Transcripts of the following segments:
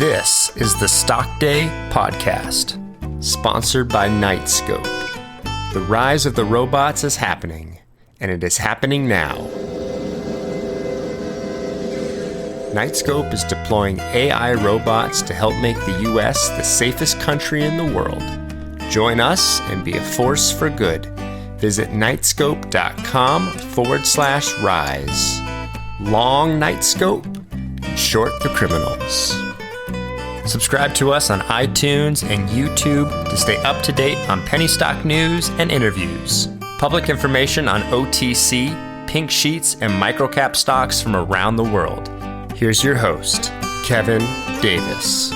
This is the Stock Day Podcast, sponsored by Nightscope. The rise of the robots is happening, and it is happening now. Nightscope is deploying AI robots to help make the U.S. the safest country in the world. Join us and be a force for good. Visit Nightscope.com/rise. Long Nightscope, short the criminals. Subscribe to us on iTunes and YouTube to stay up to date on penny stock news and interviews. Public information on OTC, pink sheets, and microcap stocks from around the world. Here's your host, Kevin Davis.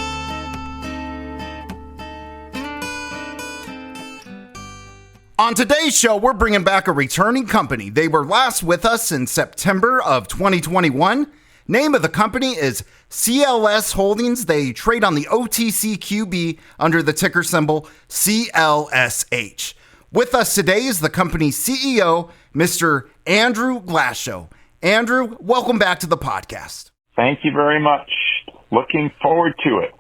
On today's show, we're bringing back a returning company. They were last with us in September of 2021. Name of the company is CLS Holdings. They trade on the OTCQB under the ticker symbol CLSH. With us today is the company's CEO, Mr. Andrew Glashow. Andrew, welcome back to the podcast. Thank you very much. Looking forward to it.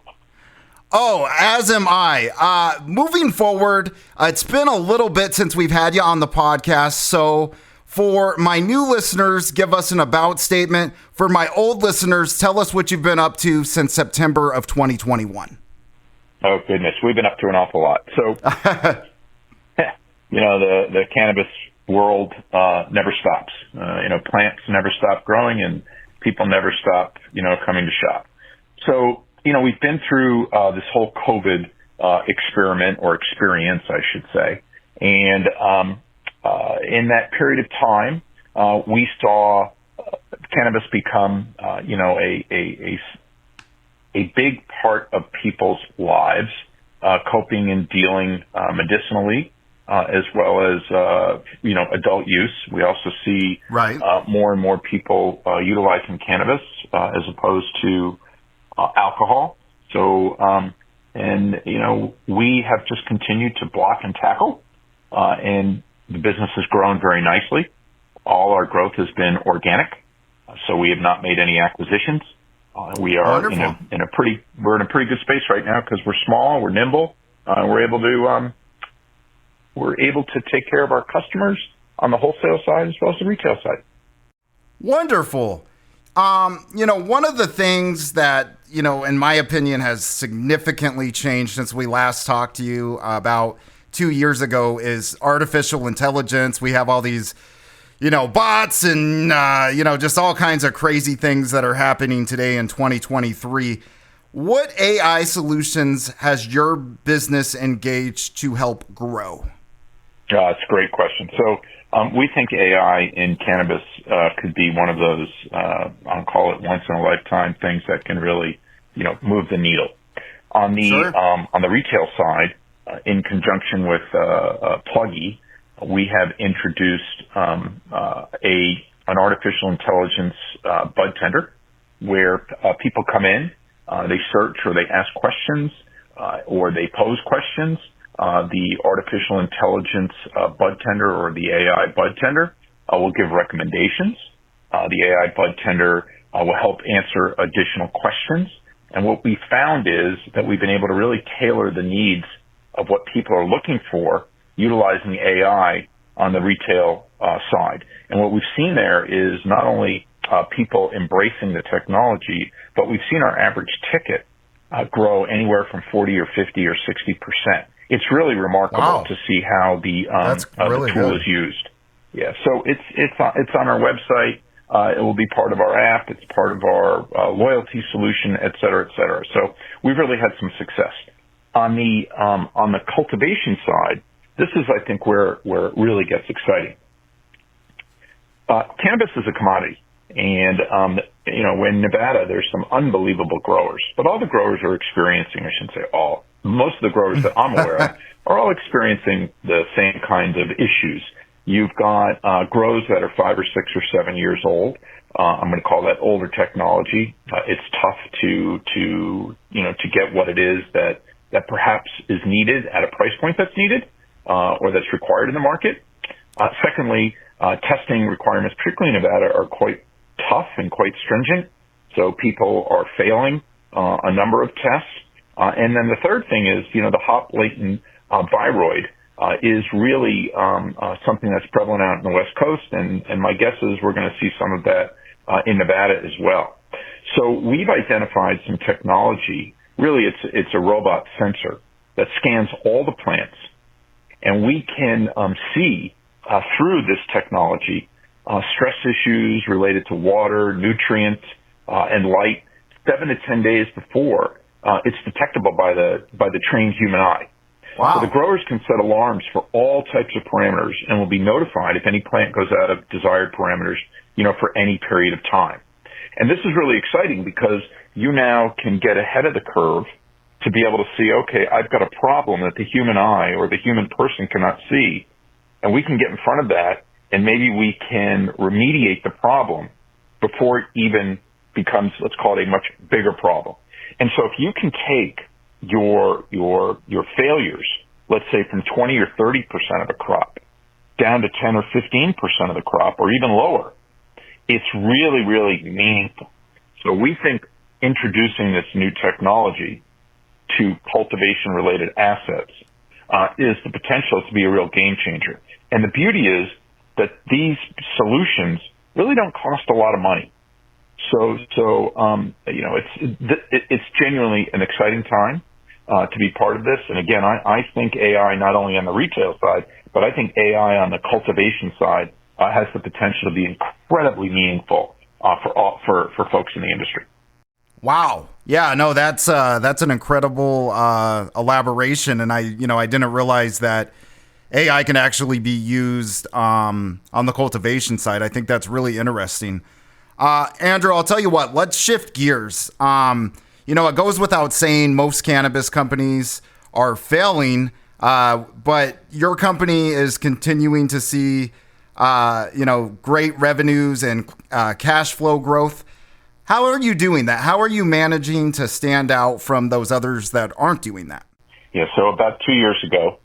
Oh, as am I. Moving forward, it's been a little bit since we've had you on the podcast. So for my new listeners, give us an about statement. For my old listeners, tell us what you've been up to since September of 2021. Oh, goodness. We've been up to an awful lot. So, the cannabis world never stops. Plants never stop growing and people never stop, coming to shop. So, we've been through this whole COVID experiment or experience, I should say. And in that period of time, we saw cannabis become, a big part of people's lives, coping and dealing medicinally, as well as, adult use. We also see more and more people utilizing cannabis as opposed to alcohol. So, we have just continued to block and tackle, and the business has grown very nicely. All our growth has been organic, so we have not made any acquisitions. We are in a pretty good space right now because we're small, we're nimble, we're able to take care of our customers on the wholesale side as well as the retail side. Wonderful. One of the things that, in my opinion, has significantly changed since we last talked to you about 2 years ago is artificial intelligence. We have all these, bots and, just all kinds of crazy things that are happening today in 2023. What AI solutions has your business engaged to help grow? It's a great question. So we think AI in cannabis could be one of those, I'll call it once in a lifetime things that can really, move the needle. On the retail side, in conjunction with Pluggy, we have introduced an artificial intelligence bud tender where people come in, they search or they ask questions or they pose questions. The artificial intelligence bud tender or the AI bud tender will give recommendations. The AI bud tender will help answer additional questions. And what we found is that we've been able to really tailor the needs of what people are looking for utilizing AI on the retail side. And what we've seen there is not only people embracing the technology, but we've seen our average ticket grow anywhere from 40 or 50 or 60%. It's really remarkable to see how the tool is used. Yeah, so it's on our website. It will be part of our app. It's part of our loyalty solution, et cetera, et cetera. So we've really had some success. On the cultivation side, this is, I think, where it really gets exciting. Cannabis is a commodity, and in Nevada, there's some unbelievable growers, but all the growers are experiencing, I shouldn't say all, most of the growers that I'm aware of are all experiencing the same kinds of issues. You've got grows that are 5 or 6 or 7 years old. I'm going to call that older technology. It's tough to get what it is that perhaps is needed at a price point that's needed or that's required in the market. Secondly, testing requirements, particularly in Nevada, are quite tough and quite stringent. So people are failing a number of tests. And then the third thing is, the hop latent viroid is really something that's prevalent out in the West Coast, and my guess is we're going to see some of that in Nevada as well. So we've identified some technology. Really, it's a robot sensor that scans all the plants, and we can see through this technology stress issues related to water, nutrients, and light 7 to 10 days before it's detectable by the trained human eye. Wow. So the growers can set alarms for all types of parameters and will be notified if any plant goes out of desired parameters, for any period of time. And this is really exciting because you now can get ahead of the curve to be able to see, okay, I've got a problem that the human eye or the human person cannot see, and we can get in front of that, and maybe we can remediate the problem before it even becomes, let's call it, a much bigger problem. And so if you can take your failures, let's say from 20 or 30% of the crop down to 10 or 15% of the crop, or even lower, it's really, really meaningful. So we think introducing this new technology to cultivation-related assets is the potential to be a real game changer. And the beauty is that these solutions really don't cost a lot of money. So it's genuinely an exciting time to be part of this. And again, I think AI not only on the retail side, but I think AI on the cultivation side has the potential to be incredibly meaningful for folks in the industry. Wow. Yeah, no, that's an incredible elaboration, and I didn't realize that AI can actually be used on the cultivation side. I think that's really interesting. Andrew, I'll tell you what, let's shift gears. It goes without saying most cannabis companies are failing, but your company is continuing to see, great revenues and cash flow growth. How are you doing that? How are you managing to stand out from those others that aren't doing that? Yeah, so about 2 years ago,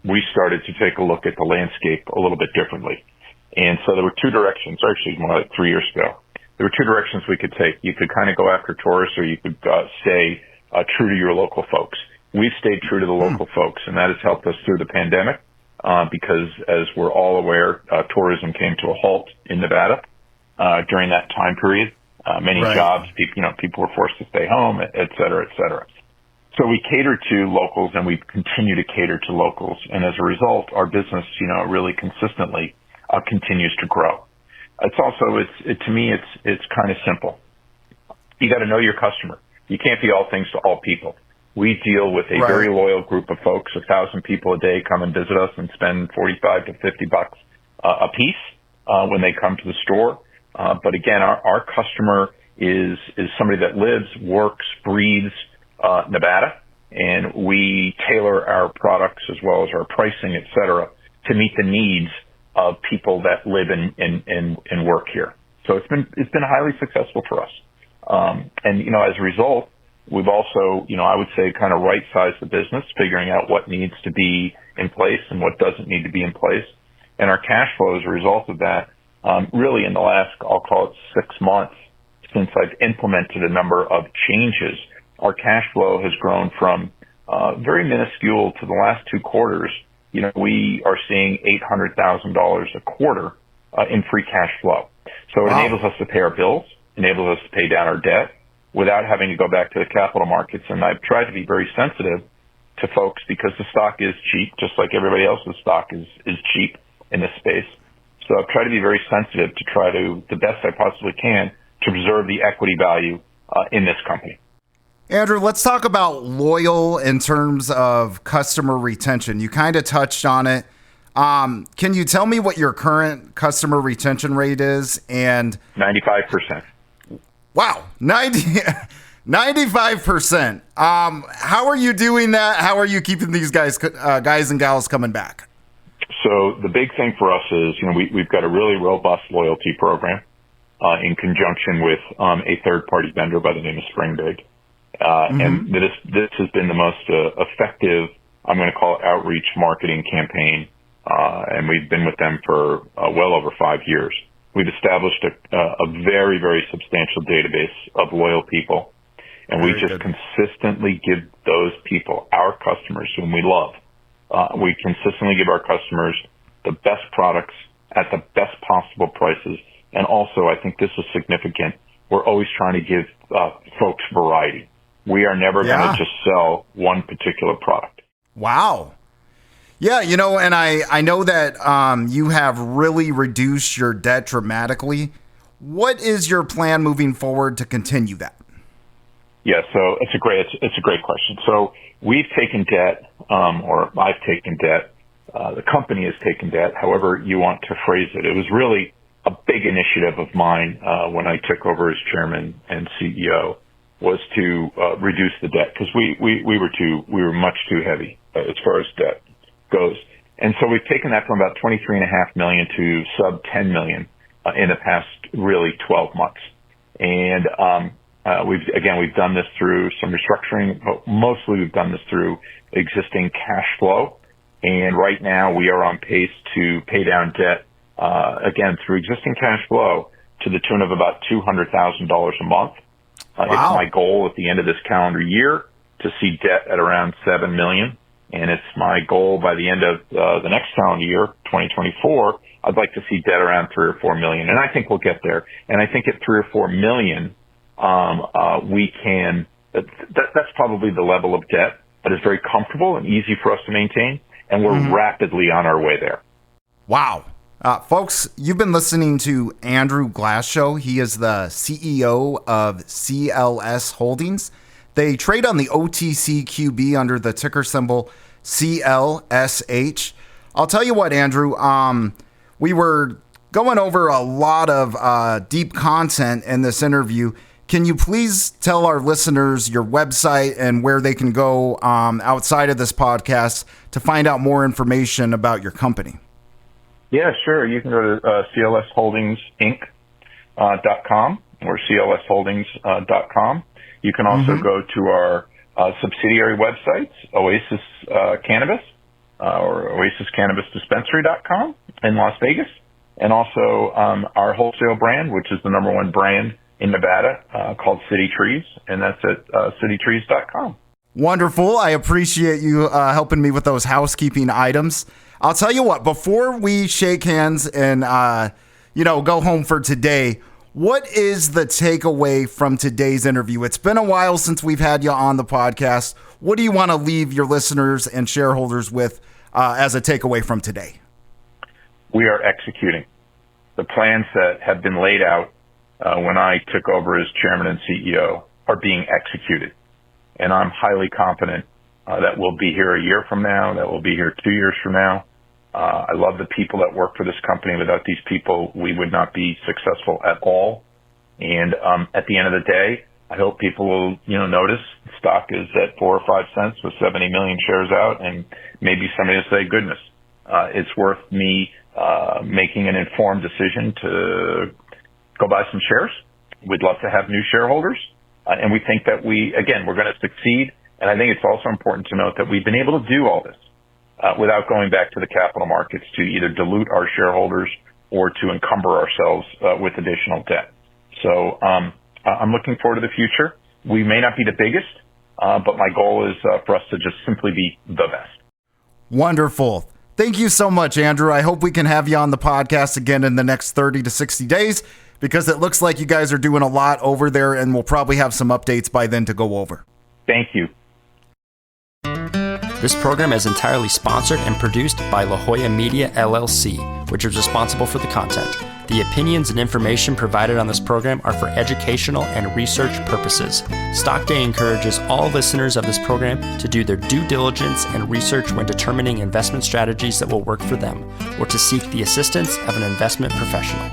we started to take a look at the landscape a little bit differently. And so there were two directions, or actually more like 3 years ago. There were two directions we could take. You could kind of go after tourists, or you could stay true to your local folks. We've stayed true to the local folks, and that has helped us through the pandemic because, as we're all aware, tourism came to a halt in Nevada during that time period. Many jobs, people were forced to stay home, et cetera, et cetera. So we cater to locals, and we continue to cater to locals. And as a result, our business, really consistently continues to grow. It's also, to me, it's kind of simple. You got to know your customer. You can't be all things to all people. We deal with a very loyal group of folks. 1,000 people a day come and visit us and spend $45 to $50 a piece when they come to the store. But again, our customer is somebody that lives, works, breathes Nevada, and we tailor our products as well as our pricing, et cetera, to meet the needs of people that live and work here. So it's been highly successful for us. And as a result, we've also, I would say, kind of right-sized the business, figuring out what needs to be in place and what doesn't need to be in place. And our cash flow as a result of that, really in the last, I'll call it 6 months, since I've implemented a number of changes, our cash flow has grown from very minuscule to the last 2 quarters. We are seeing $800,000 a quarter in free cash flow. So it enables us to pay our bills, enables us to pay down our debt without having to go back to the capital markets. And I've tried to be very sensitive to folks because the stock is cheap, just like everybody else's stock is cheap in this space. So I've tried to be very sensitive to try to, the best I possibly can, to preserve the equity value in this company. Andrew, let's talk about loyal in terms of customer retention. You kind of touched on it. Can you tell me what your current customer retention rate is? And 95%. Wow, 95%. How are you doing that? How are you keeping these guys and gals coming back? So the big thing for us is, we've got a really robust loyalty program in conjunction with a third-party vendor by the name of Springbig. And this has been the most effective, I'm going to call it, outreach marketing campaign. And we've been with them for well over 5 years. We've established a very, very substantial database of loyal people. And we just consistently give those people, our customers whom we love, we consistently give our customers the best products at the best possible prices. And also, I think this is significant, we're always trying to give folks variety. We are never going to just sell one particular product. Wow. Yeah, you know, and I know that you have really reduced your debt dramatically. What is your plan moving forward to continue that? Yeah, so it's a great question. So we've taken debt, or I've taken debt. The company has taken debt, however you want to phrase it. It was really a big initiative of mine when I took over as chairman and CEO, was to reduce the debt, because we were much too heavy as far as debt goes. And so we've taken that from about $23.5 million to sub $10 million in the past really 12 months. And we've done this through some restructuring, but mostly we've done this through existing cash flow. And right now we are on pace to pay down debt again through existing cash flow to the tune of about $200,000 a month. Wow. It's my goal at the end of this calendar year to see debt at around $7 million. And it's my goal by the end of the next calendar year, 2024, I'd like to see debt around $3 or $4 million. And I think we'll get there. And I think at $3 or $4 million, we can, that's probably the level of debt that is very comfortable and easy for us to maintain. And we're rapidly on our way there. Wow. Folks, you've been listening to Andrew Glashow. He is the CEO of CLS Holdings. They trade on the OTCQB under the ticker symbol CLSH. I'll tell you what, Andrew, we were going over a lot of deep content in this interview. Can you please tell our listeners your website and where they can go outside of this podcast to find out more information about your company? Yeah, sure. You can go to CLSholdingsinc.com or CLSholdings.com. You can also go to our subsidiary websites, Oasis Cannabis or Oasis Cannabis Dispensary.com in Las Vegas, and also our wholesale brand, which is the number one brand in Nevada, called City Trees, and that's at citytrees.com. Wonderful. I appreciate you helping me with those housekeeping items. I'll tell you what, before we shake hands and go home for today, what is the takeaway from today's interview? It's been a while since we've had you on the podcast. What do you want to leave your listeners and shareholders with as a takeaway from today? We are executing. The plans that have been laid out when I took over as chairman and CEO are being executed. And I'm highly confident that we'll be here a year from now, that we'll be here 2 years from now. I love the people that work for this company. Without these people, we would not be successful at all. And at the end of the day, I hope people will, notice the stock is at 4 or 5 cents with 70 million shares out, and maybe somebody will say, goodness, it's worth me making an informed decision to go buy some shares. We'd love to have new shareholders. And we think that we're going to succeed. And I think it's also important to note that we've been able to do all this without going back to the capital markets to either dilute our shareholders or to encumber ourselves with additional debt. So I'm looking forward to the future. We may not be the biggest, but my goal is for us to just simply be the best. Wonderful. Thank you so much, Andrew. I hope we can have you on the podcast again in the next 30 to 60 days, because it looks like you guys are doing a lot over there, and we'll probably have some updates by then to go over. Thank you. This program is entirely sponsored and produced by La Jolla Media, LLC, which is responsible for the content. The opinions and information provided on this program are for educational and research purposes. Stock Day encourages all listeners of this program to do their due diligence and research when determining investment strategies that will work for them, or to seek the assistance of an investment professional.